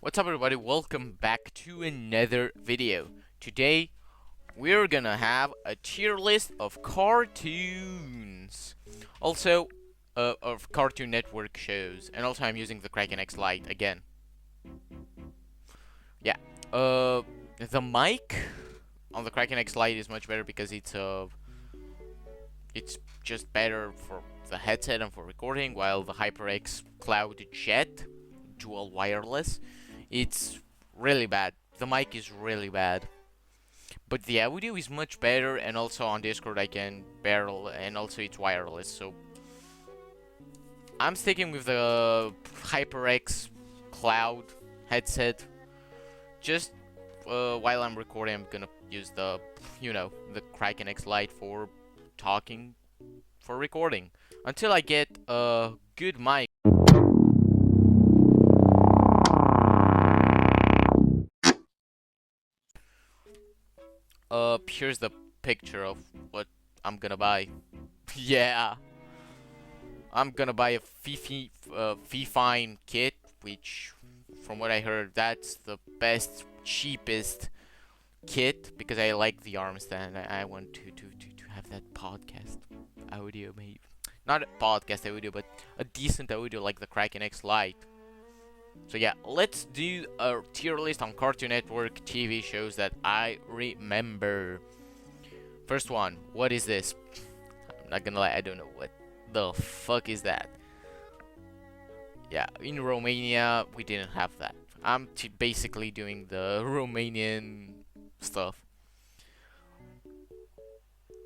What's up everybody, welcome back to another video. Today we're gonna have a tier list of cartoons. Also of Cartoon Network shows, and also I'm using the Kraken X Lite again. Yeah. Uh the mic on the Kraken X Lite is much better because it's just better for the headset and for recording, while the HyperX Cloud Jet dual wireless, it's really bad. The mic is really bad, but the audio is much better, and also on Discord I can barrel, and also it's wireless. So I'm sticking with the HyperX Cloud headset. Just while I'm recording, I'm gonna use the Kraken X Lite for talking, for recording, until I get a good mic. Here's the picture of what I'm gonna buy. Yeah, I'm gonna buy a Fifine kit, which, from what I heard, that's the best, cheapest kit, because I like the arm stand. I want to have that podcast audio, maybe. Not a podcast audio, but a decent audio like the Kraken X Lite. So yeah, let's do a tier list on Cartoon Network TV shows that I remember. First one, what is this? I'm not gonna lie, I don't know what the fuck is that. Yeah, in Romania we didn't have that. I'm basically doing the Romanian stuff.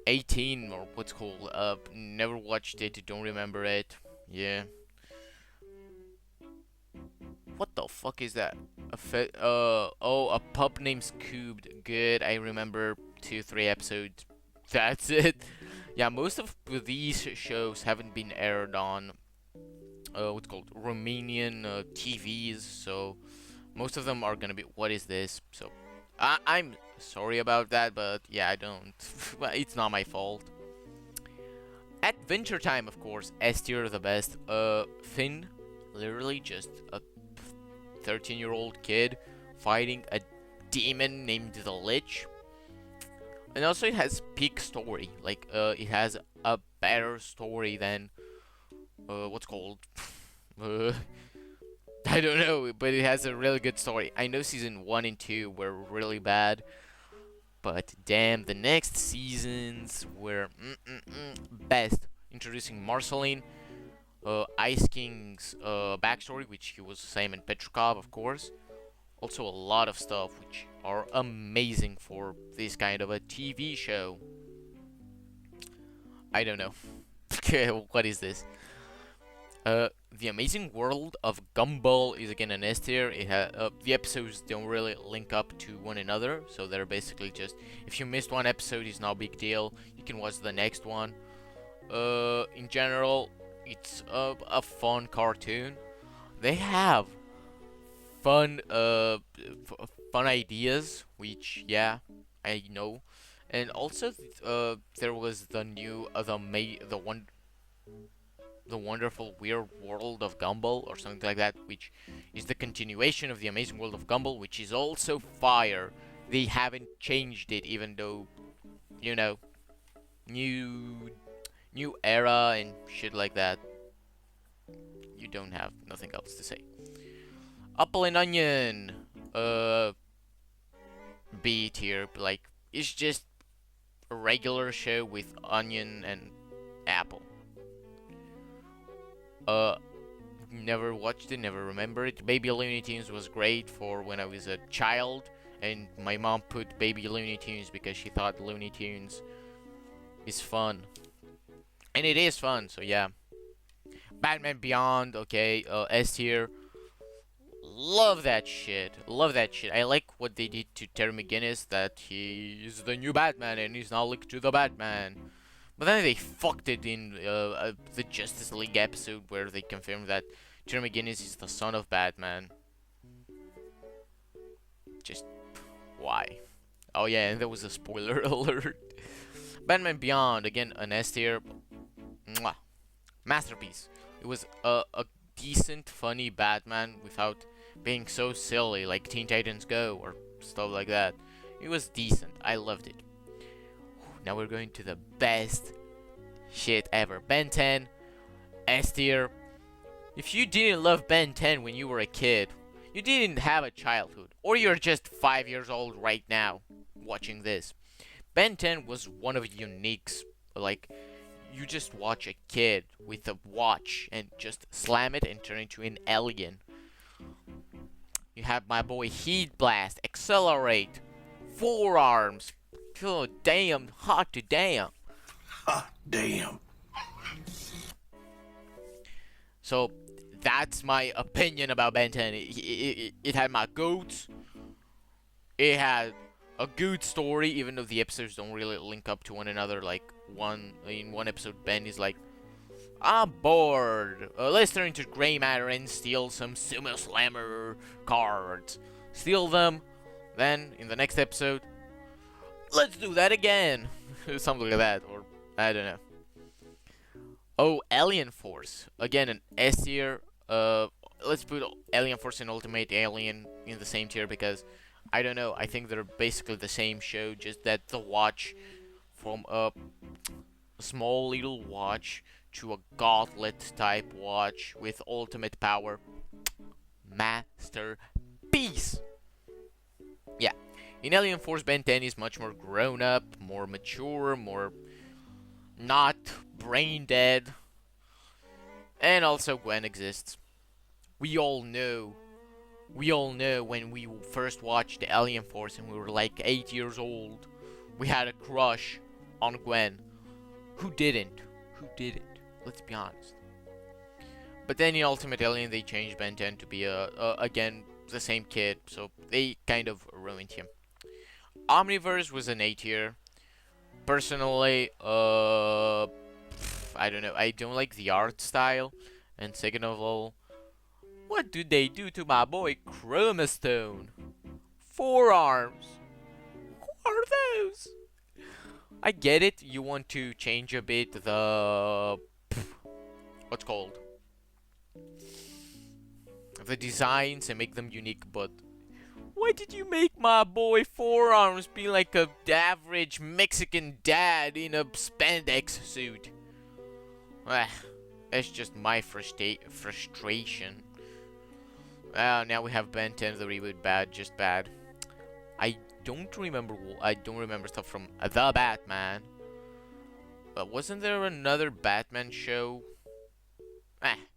18, or what's called, never watched it, don't remember it. Yeah. What the fuck is that? A pup named Scoobed. Good, I remember 2-3 episodes. That's it. Yeah, most of these shows haven't been aired on what's called Romanian TVs, so most of them are gonna be, what is this? So I'm sorry about that, but yeah, I don't. Well, it's not my fault. Adventure Time, of course, S tier, the best. Finn, literally just a 13-year-old kid fighting a demon named the Lich. And also it has peak story, like it has a better story than what's called uh, I don't know, but it has a really good story. I know season 1 and 2 were really bad, but damn, the next seasons were best. Introducing Marceline, Ice King's backstory, which he was Simon Petrikov, of course. Also a lot of stuff which are amazing for this kind of a TV show. I don't know. What is this? The Amazing World of Gumball is again an S tier. The episodes don't really link up to one another, so they're basically just, if you missed one episode, it's no big deal. You can watch the next one. In general, it's a fun cartoon. They have fun fun ideas, which, yeah, I know. And also there was the new the wonderful weird world of Gumball, or something like that, which is the continuation of the Amazing World of Gumball, which is also fire. They haven't changed it, even though, you know, new new era and shit like that. You don't have nothing else to say. Apple and Onion, B tier. Like, it's just a regular show with Onion and Apple. Uh, Never watched it, never remember it. Baby Looney Tunes was great for when I was a child, and my mom put Baby Looney Tunes because she thought Looney Tunes is fun, and it is fun. So yeah. Batman Beyond, okay, S tier. Love that shit. Love that shit. I like what they did to Terry McGinnis, that he is the new Batman and he's now linked to the Batman. But then they fucked it in the Justice League episode where they confirmed that Terry McGinnis is the son of Batman. Just why? Oh yeah, and there was a spoiler alert. Batman Beyond, again an S tier. Masterpiece. It was a decent, funny Batman without being so silly, like Teen Titans Go or stuff like that. It was decent. I loved it. Now we're going to the best shit ever. Ben 10, S tier. If you didn't love Ben 10 when you were a kid, you didn't have a childhood, or you're just 5 years old right now watching this. Ben 10 was one of Unique's, like, you just watch a kid with a watch and just slam it and turn into an alien. You have my boy Heat Blast, Accelerate, Forearms. Oh, damn, hot to damn. Hot damn. So, that's my opinion about Ben 10. It had my goats. It had a good story, even though the episodes don't really link up to one another. Like, in one episode, Ben is like, I'm bored. Let's turn into gray matter and steal some Sumo Slammer cards. Steal them. Then, in the next episode, let's do that again. Something like that. Or, I don't know. Oh, Alien Force. Again, an S tier. Let's put Alien Force and Ultimate Alien in the same tier because, I don't know, I think they're basically the same show, just that the watch from a small little watch to a gauntlet type watch with ultimate power. Masterpiece! Yeah. In Alien Force, Ben 10 is much more grown up, more mature, more not brain dead. And also Gwen exists. We all know when we first watched the Alien Force and we were like 8 years old, we had a crush on Gwen. Who didn't? Who didn't? Let's be honest. But then in Ultimate Alien, they changed Ben 10 to be again the same kid, so they kind of ruined him. Omniverse was an A tier. Personally, I don't know. I don't like the art style, and second of all, what do they do to my boy Chromastone? Forearms. Who are those? I get it. You want to change a bit the what's called the designs and make them unique, but why did you make my boy Forearms be like a average Mexican dad in a spandex suit? That's just my frustration. Well, now we have Ben 10, the reboot, bad, just bad. I don't remember stuff from The Batman. But wasn't there another Batman show?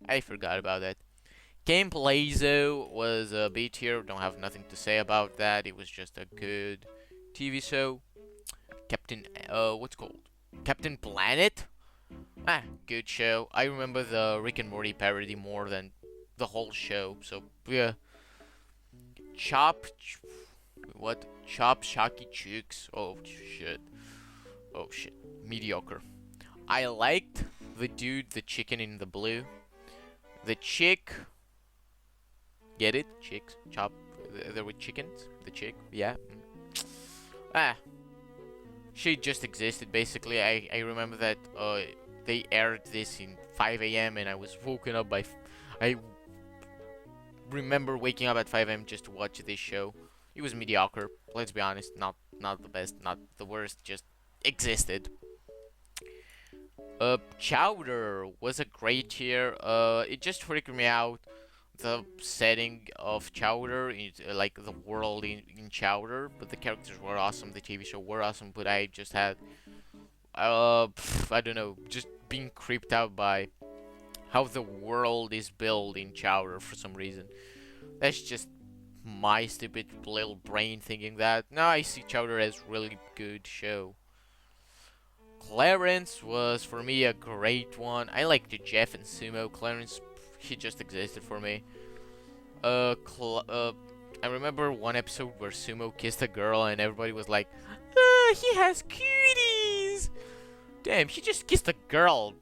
I forgot about that. Camp Lazo was a B tier. Don't have nothing to say about that. It was just a good TV show. What's called? Captain Planet? Good show. I remember the Rick and Morty parody more than the whole show. So, yeah. Chop Shocky Chooks. Oh, shit. Mediocre. I liked the dude, the chicken in the blue. The chick... Get it? Chicks. Chop. There were chickens. The chick. Yeah. She just existed, basically. I remember that they aired this in 5 a.m. and I was woken up by... I remember waking up at 5 a.m. just to watch this show. It was mediocre. Let's be honest. Not the best. Not the worst. Just existed. Chowder was a great tier. It just freaked me out. The setting of Chowder, like the world in Chowder, but the characters were awesome, the TV show were awesome, but I just had, I don't know, just being creeped out by how the world is built in Chowder for some reason. That's just my stupid little brain thinking that. Now I see Chowder as really good show. Clarence was, for me, a great one. I liked the Jeff and Sumo. Clarence, he just existed for me. I remember one episode where Sumo kissed a girl and everybody was like, he has cuties! Damn, he just kissed a girl.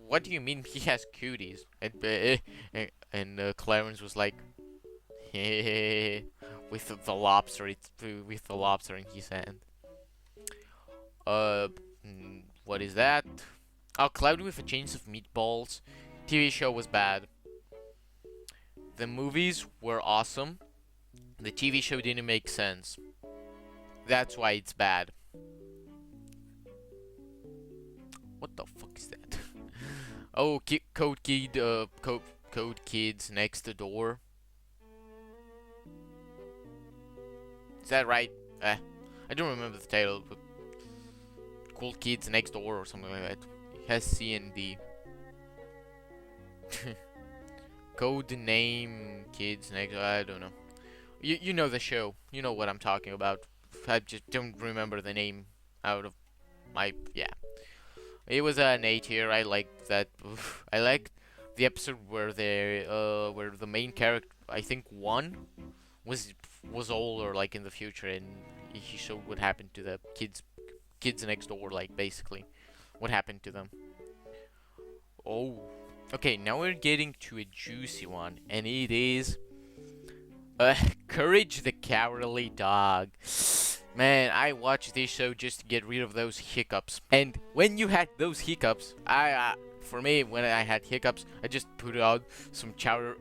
What do you mean he has cuties? And Clarence was like, with the lobster in his hand. What is that? Oh, Cloudy with a Chance of Meatballs. TV show was bad. The movies were awesome. The TV show didn't make sense. That's why it's bad. What the fuck is that? Oh, Code Kids Next Door. Is that right? I don't remember the title, but Cool Kids Next Door or something like that. It has C and D. Code name Kids Next. I don't know. You know the show. You know what I'm talking about. I just don't remember the name out of my It was an A tier. I liked that. I liked the episode where the main character, I think one, was older, like in the future, and he showed what happened to the kids next door, like basically what happened to them. Oh, okay. Now we're getting to a juicy one, and it is Courage the Cowardly Dog. Man, I watched this show just to get rid of those hiccups. And when you had those hiccups, for me, when I had hiccups, I just put out some Courage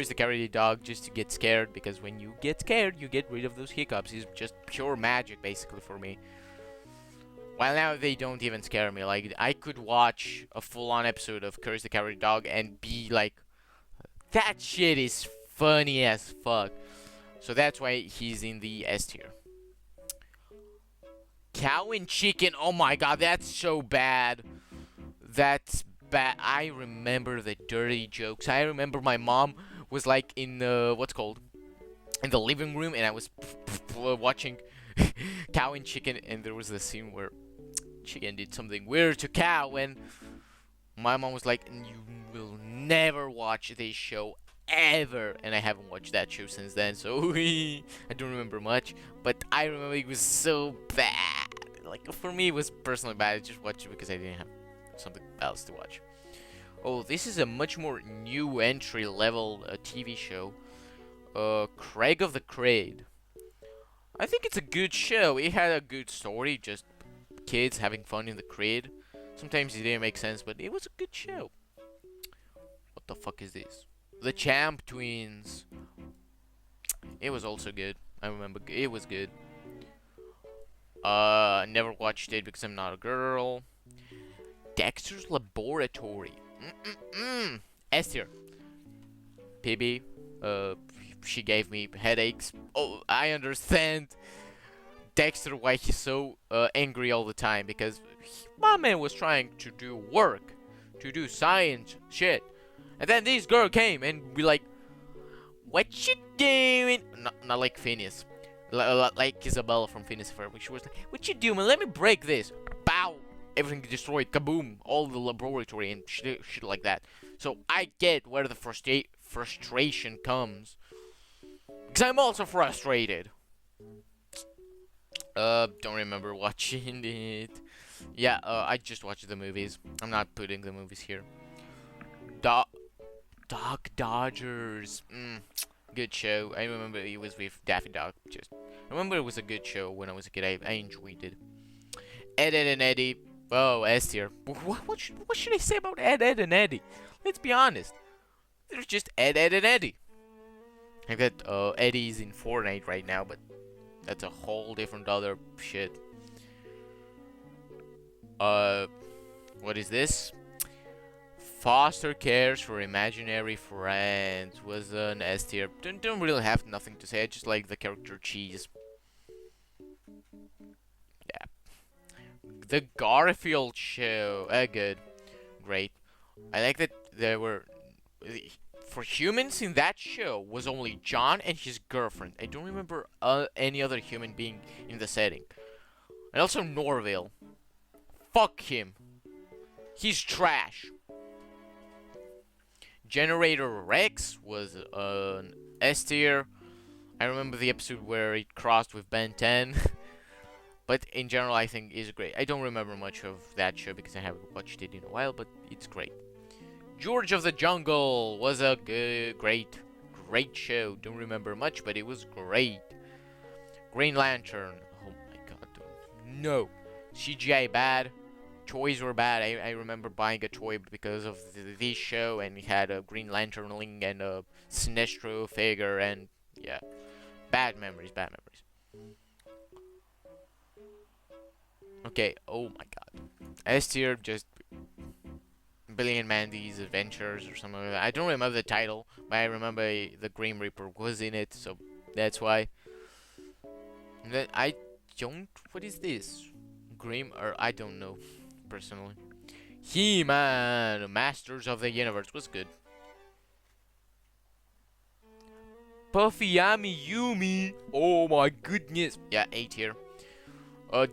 the Cowardly Dog just to get scared, because when you get scared, you get rid of those hiccups. It's just pure magic, basically, for me. While now they don't even scare me. Like, I could watch a full-on episode of Courage the Cowardly Dog and be like, that shit is funny as fuck. So that's why he's in the S tier. Cow and Chicken. Oh my god, that's so bad. That's bad. I remember the dirty jokes. I remember my mom was like in the in the living room, and I was watching Cow and Chicken, and there was the scene where Chicken did something weird to Cow, and my mom was like, "You will never watch this show ever," and I haven't watched that show since then, so I don't remember much, but I remember it was so bad. Like, for me, it was personally bad. I just watched it because I didn't have something else to watch. Oh, this is a much more new entry level TV show. Craig of the Crade. I think it's a good show. It had a good story, just kids having fun in the crate. Sometimes it didn't make sense, but it was a good show. What the fuck is this? The Champ Twins. It was also good. I remember it was good. Never watched it because I'm not a girl. Dexter's Laboratory. Esther. PB. She gave me headaches. Oh, I understand Dexter why he's so angry all the time, because my man was trying to do work, to do science shit. And then this girl came and be like, "What you doing?" Not like Phineas. Like Isabella from Phineas and Ferb. She was like, "What you doing? Let me break this." Bow! Everything destroyed. Kaboom! All the laboratory and shit like that. So I get where the frustration comes. Because I'm also frustrated. Don't remember watching it. Yeah, I just watched the movies. I'm not putting the movies here. Doc Dodgers. Good show. I remember it was with Daffy Duck. I remember it was a good show when I was a kid. I enjoyed it. Ed, Edd n Eddy. Oh, S tier. What should I say about Ed, Edd n Eddy? Let's be honest. There's just Ed, Edd n Eddy. I got Eddie's in Fortnite right now, but that's a whole different other shit. What is this? Foster Cares for Imaginary Friends was an S tier. Don't really have nothing to say. I just like the character Cheese. Yeah. The Garfield Show. Good. Great. I like that there were... For humans in that show was only John and his girlfriend. I don't remember any other human being in the setting. And also Norville. Fuck him. He's trash. Generator Rex was an S tier. I remember the episode where it crossed with Ben 10. But in general, I think it's great. I don't remember much of that show because I haven't watched it in a while, but it's great. George of the Jungle was a great show. Don't remember much, but it was great. Green Lantern. Oh my god. No. CGI bad. toys were bad. I remember buying a toy because of this show, and it had a Green Lantern Link and a Sinestro figure, and yeah, bad memories, bad memories. Okay, oh my god. S tier, just Billy and Mandy's Adventures or something like that. I don't remember the title, but I remember the Grim Reaper was in it, so that's why. And then I don't. What is this? Grim, or I don't know, personally. He-Man, Masters of the Universe was good. Puffy Yami Yumi. Oh my goodness. Yeah, A tier.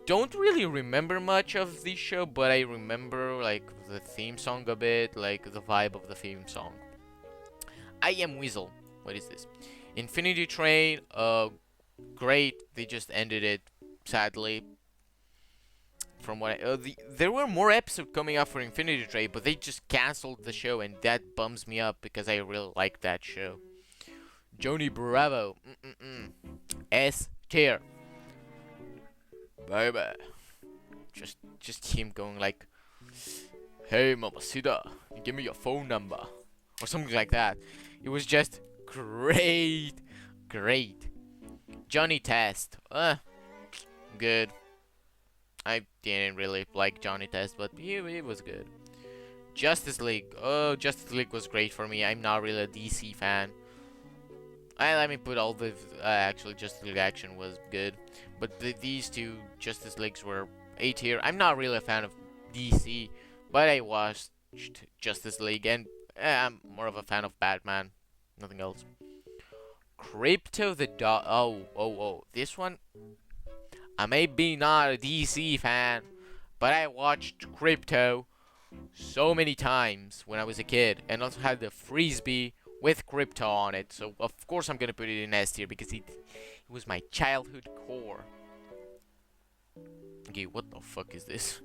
Don't really remember much of this show, but I remember like the theme song a bit, like the vibe of the theme song. I Am Weasel. What is this? Infinity Train. Great. They just ended it, sadly. From what there were more episodes coming up for Infinity Train, but they just canceled the show, and that bums me up because I really like that show. Johnny Bravo. S tier. Baby. Just him going like, "Hey, Mamacita, give me your phone number," or something like that. It was just great, great. Johnny Test, good. I didn't really like Johnny Test, but it was good. Justice League, Justice League was great for me. I'm not really a DC fan. Let me put all the actually Justice League action was good, but these two Justice Leagues were A tier. I'm not really a fan of DC, but I watched Justice League, and I'm more of a fan of Batman. Nothing else. Crypto the dog. Oh. This one, I may be not a DC fan, but I watched Crypto so many times when I was a kid, and also had the Frisbee with Crypto on it, so of course I'm gonna put it in S tier because it was my childhood core. Okay, what the fuck is this?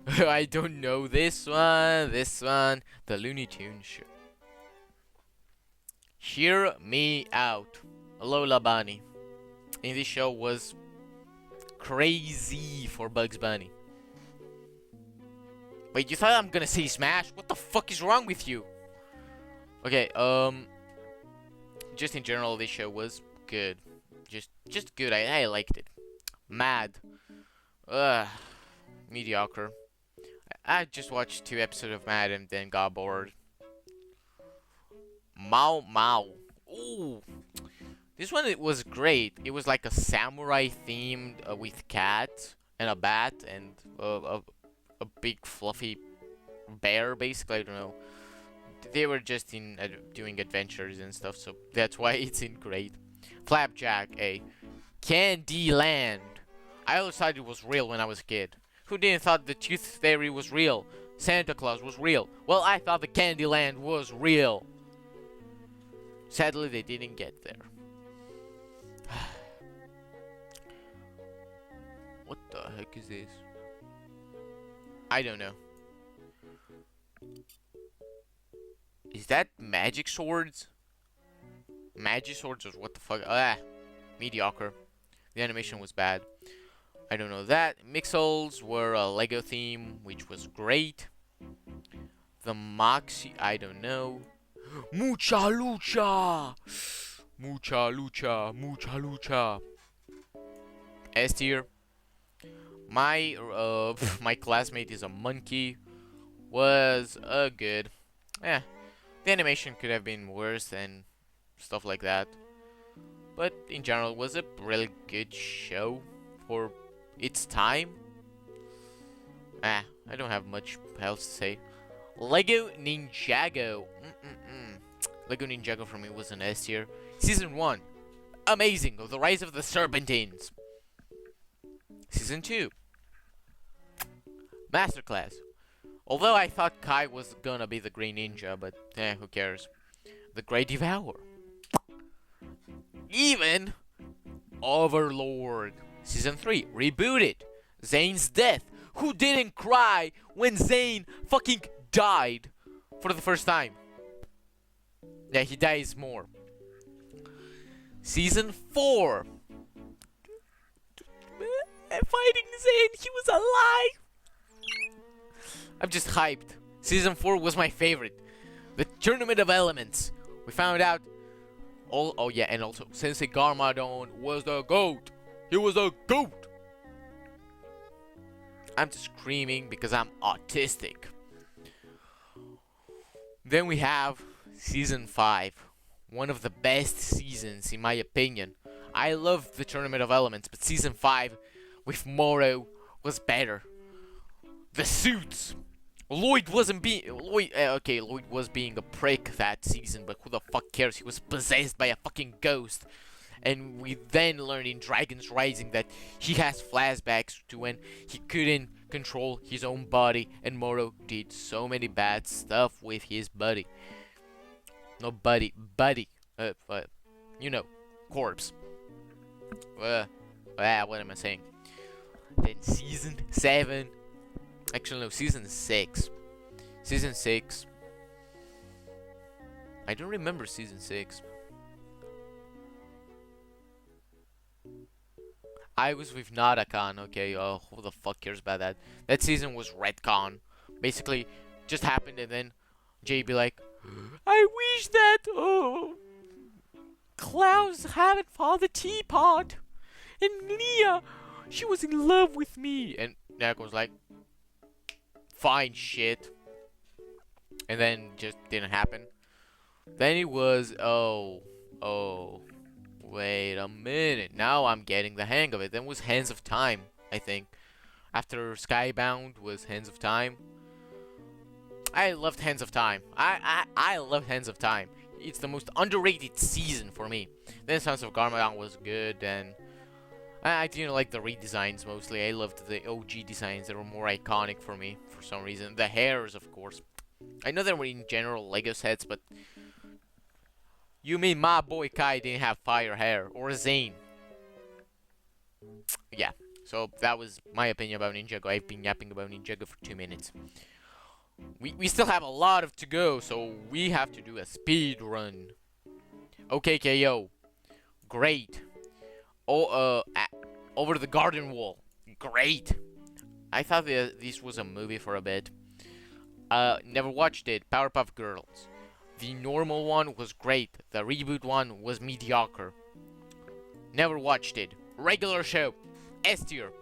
I don't know this one, the Looney Tunes show. Hear Me Out, Lola Bunny. In this show was crazy for Bugs Bunny. Wait, you thought I'm gonna say Smash? What the fuck is wrong with you? Okay, just in general, this show was good. Just good. I liked it. Mad. Mediocre. I just watched 2 episodes of Mad and then got bored. Mao Mao. Ooh. This one, it was great. It was like a samurai themed with cat and a bat and a big fluffy bear, basically. I don't know. They were just in doing adventures and stuff, so that's why it's in great. Flapjack, A. Candyland. I always thought it was real when I was a kid. Who didn't thought the Tooth Fairy was real? Santa Claus was real. Well, I thought the Candyland was real. Sadly, they didn't get there. What the heck is this? I don't know. Is that magic swords? Magic swords or what the fuck? Mediocre. The animation was bad. I don't know that. Mixels were a Lego theme, which was great. The Moxie, I don't know. Mucha Lucha! Mucha Lucha, Mucha Lucha. S tier. My my classmate is a monkey. Was good. Yeah. The animation could have been worse and stuff like that. But in general, it was a really good show for its time. I don't have much else to say. Lego Ninjago. Lego Ninjago for me was an S tier. Season 1. Amazing. The Rise of the Serpentines. Season 2. Masterclass. Although I thought Kai was gonna be the Green Ninja, but who cares? The Great Devour. Even Overlord. Season 3. Rebooted. Zane's death. Who didn't cry when Zane fucking died for the first time? Yeah, he dies more. Season 4. Fighting Zane. He was alive. I'm just hyped. Season 4 was my favorite. The Tournament of Elements. We found out. Oh yeah, and also Sensei Garmadon was the GOAT. He was a GOAT. I'm just screaming because I'm autistic. Then we have Season 5. One of the best seasons in my opinion. I loved the Tournament of Elements, but Season 5 with Moro was better. The suits. Lloyd wasn't being Lloyd was being a prick that season, but who the fuck cares? He was possessed by a fucking ghost. And we then learned in Dragon's Rising that he has flashbacks to when he couldn't control his own body, and Moro did so many bad stuff with his buddy. Not buddy. You know, corpse. What am I saying? Then Season 7. Actually, no, Season 6. Season 6. I don't remember Season 6. I was with Narakan, okay? Oh, who the fuck cares about that? That season was retcon. Basically, just happened, and then Jay be like, I wish that, Klaus hadn't found the teapot. And Leah, she was in love with me. And Narakan was like, fine shit. And then just didn't happen. Then it was wait a minute, now I'm getting the hang of it. Then was Hands of Time, I think. After Skybound was Hands of Time. I loved Hands of Time. I love Hands of Time. It's the most underrated season for me. Then Sons of Garmadon was good, and I didn't like the redesigns mostly. I loved the OG designs. They were more iconic for me for some reason. The hairs, of course. I know they were in general Lego sets, but you mean my boy Kai didn't have fire hair, or Zane? Yeah, so that was my opinion about Ninjago. I've been yapping about Ninjago for 2 minutes. We still have a lot of to go, so we have to do a speed run. Okay, KO. Great. Over the Garden Wall. Great. I thought this was a movie for a bit. Never watched it. Powerpuff Girls. The normal one was great. The reboot one was mediocre. Never watched it. Regular show. S tier.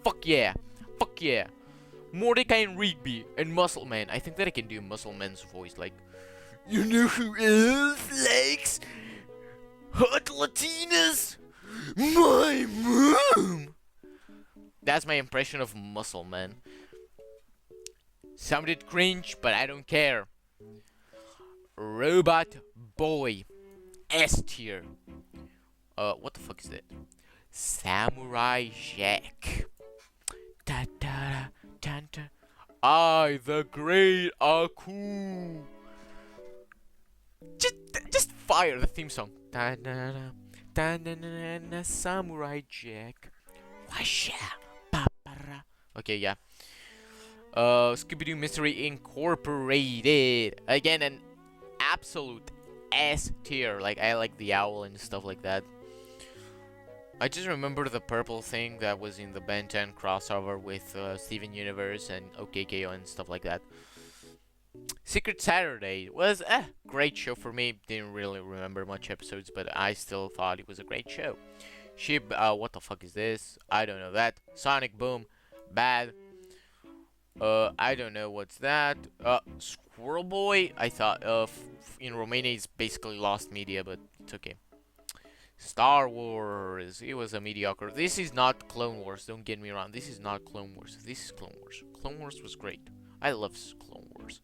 Fuck yeah. Fuck yeah. Mordecai and Rigby and Muscle Man. I think that I can do Muscle Man's voice, like, you know who else likes hot Latinas? My mom! That's my impression of Muscle Man. Sounded cringe, but I don't care. Robot Boy. S tier. What the fuck is that? Samurai Jack. Da da da da. I, the great Aku. Just fire the theme song. Da da da da da da da. Samurai Jack. Washa. Okay, yeah. Scooby-Doo Mystery Incorporated. Again, an absolute S tier. Like, I like the owl and stuff like that. I just remember the purple thing that was in the Ben 10 crossover with Steven Universe and OKKO and stuff like that. Secret Saturday was a great show for me. Didn't really remember much episodes, but I still thought it was a great show. Shib, what the fuck is this? I don't know that. Sonic Boom, bad. I don't know what's that. Squirrel Boy, I thought in Romania it's basically lost media, but it's okay. Star Wars, it was a mediocre. This is not Clone Wars, don't get me wrong. This is not Clone Wars. This is Clone Wars. Clone Wars was great. I love Clone Wars.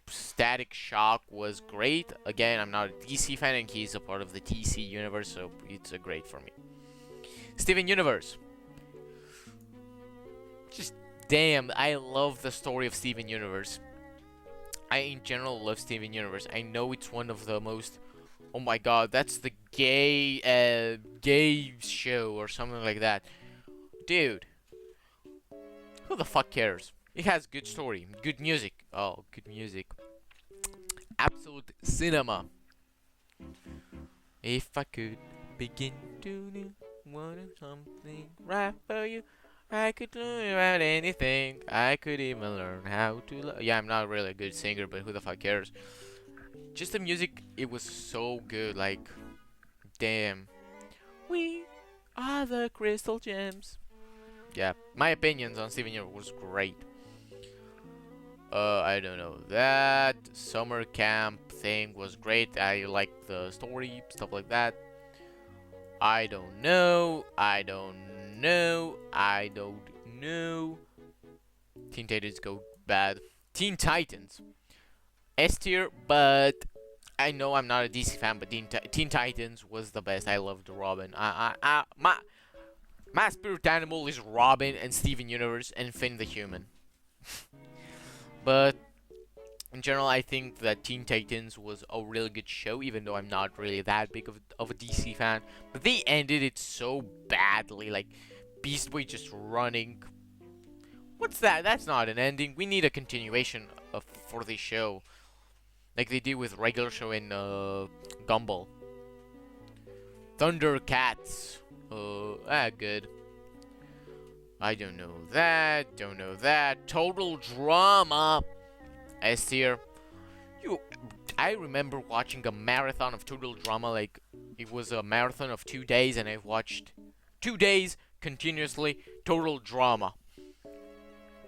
Static Shock was great. Again, I'm not a DC fan, and he's a part of the DC universe, so it's a great for me. Steven Universe. Just damn, I love the story of Steven Universe. I in general love Steven Universe. I know it's one of the most, oh my god, that's the gay show or something like that. Dude, who the fuck cares? It has good story, good music. Oh, good music. Absolute cinema. If I could begin to do something right for you, I could do about anything. I could even learn how to. Yeah, I'm not really a good singer, but who the fuck cares? Just the music, it was so good. Like, damn. We are the Crystal Gems. Yeah, my opinions on Steven Universe was great. I don't know. That summer camp thing was great. I liked the story, stuff like that. I don't know. I don't know. I don't know. Teen Titans go bad. Teen Titans. S tier, but I know I'm not a DC fan, but Teen Titans was the best. I loved Robin. My spirit animal is Robin and Steven Universe and Finn the Human. But in general, I think that Teen Titans was a really good show, even though I'm not really that big of a DC fan. But they ended it so badly, like Beast Boy just running. What's that? That's not an ending. We need a continuation for this show, like they did with regular show in Gumball. Thundercats. Good. I don't know that. Don't know that. Total Drama. S tier. I remember watching a marathon of Total Drama. Like it was a marathon of 2 days, and I watched 2 days continuously Total Drama.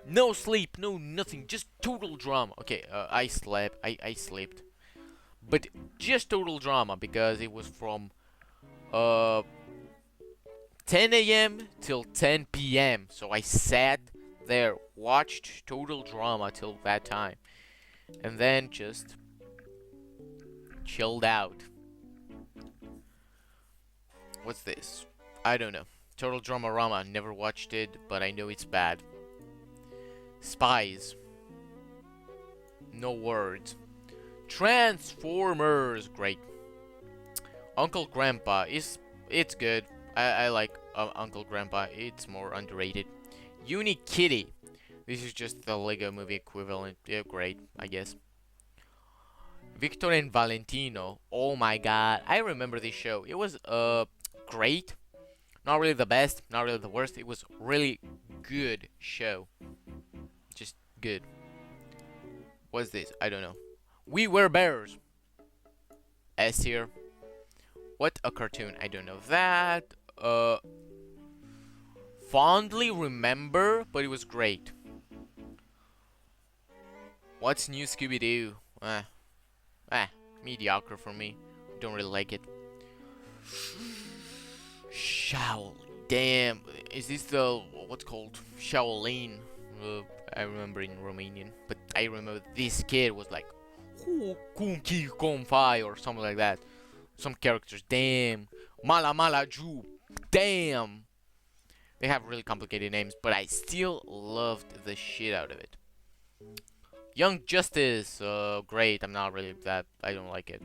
No sleep, no nothing, just total drama. Okay, I slept. I slept, but just total drama because it was from 10 a.m. till 10 p.m. So I sat there, watched total drama till that time, and then just chilled out. What's this? I don't know. Total Drama Rama. Never watched it, but I know it's bad. Spies. No words. Transformers. Great. Uncle Grandpa it's good. I like Uncle Grandpa. It's more underrated. Unikitty. This is just the Lego movie equivalent. Yeah, great, I guess. Victor and Valentino. Oh my god. I remember this show. It was great. Not really the best, not really the worst. It was really good show. Just good. What's this? I don't know. We Were Bears. S tier. What a cartoon. I don't know that. Fondly remember, but it was great. What's new, Scooby-Doo? Mediocre for me. Don't really like it. Damn. Is this the what's called Shaolin? I remember in Romanian, but I remember this kid was like Kung Ki Kung Fai or something like that. Some characters, damn. Mala Mala Ju, damn. They have really complicated names, but I still loved the shit out of it. Young Justice, great. I'm not really that. I don't like it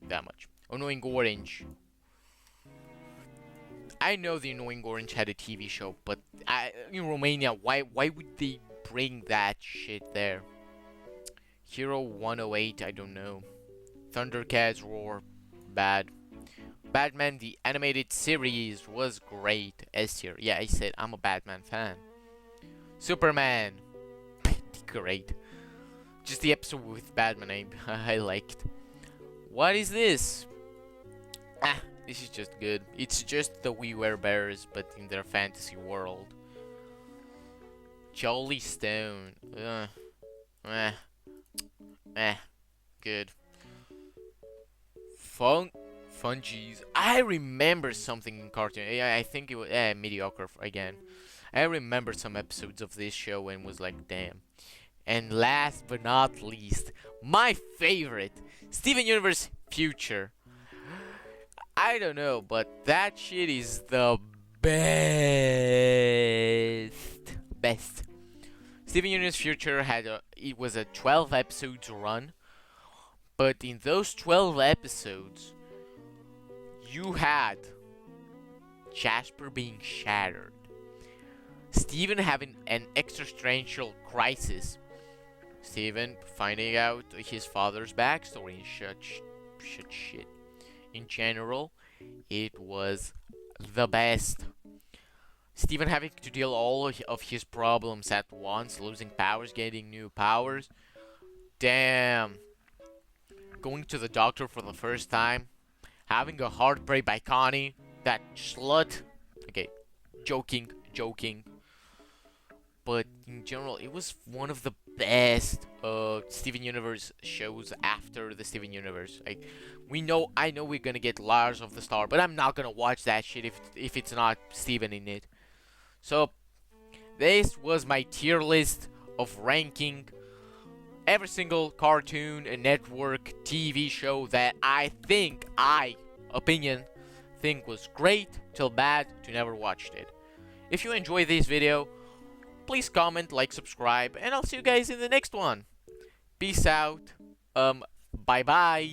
that much. Annoying Orange. I know the Annoying Orange had a TV show, but in Romania, why would they bring that shit there? Hero 108, I don't know. Thundercats Roar, bad. Batman the Animated Series was great. S tier. Yeah, I said I'm a Batman fan. Superman, great. Just the episode with Batman I liked. What is this? This is just good. It's just the We Were Bears, but in their fantasy world. Jolly Stone. Good. Fungies. I remember something in cartoon. Yeah, I think it was mediocre again. I remember some episodes of this show and was like, damn. And last but not least, my favorite, Steven Universe Future. I don't know, but that shit is the best. Steven Universe Future it was a 12 episodes run, but in those 12 episodes, you had Jasper being shattered, Steven having an existential crisis, Steven finding out his father's backstory and shit. In general, it was the best. Steven having to deal all of his problems at once, losing powers, getting new powers. Damn. Going to the doctor for the first time, having a heartbreak by Connie, that slut. Okay, joking. But in general, it was one of the best Steven Universe shows after the Steven Universe. Like, I know we're gonna get Lars of the Star, but I'm not gonna watch that shit if it's not Steven in it. So, this was my tier list of ranking every single cartoon and network TV show that opinion think was great till bad to never watched it. If you enjoy this video, please comment, like, subscribe, and I'll see you guys in the next one. Peace out. Bye bye.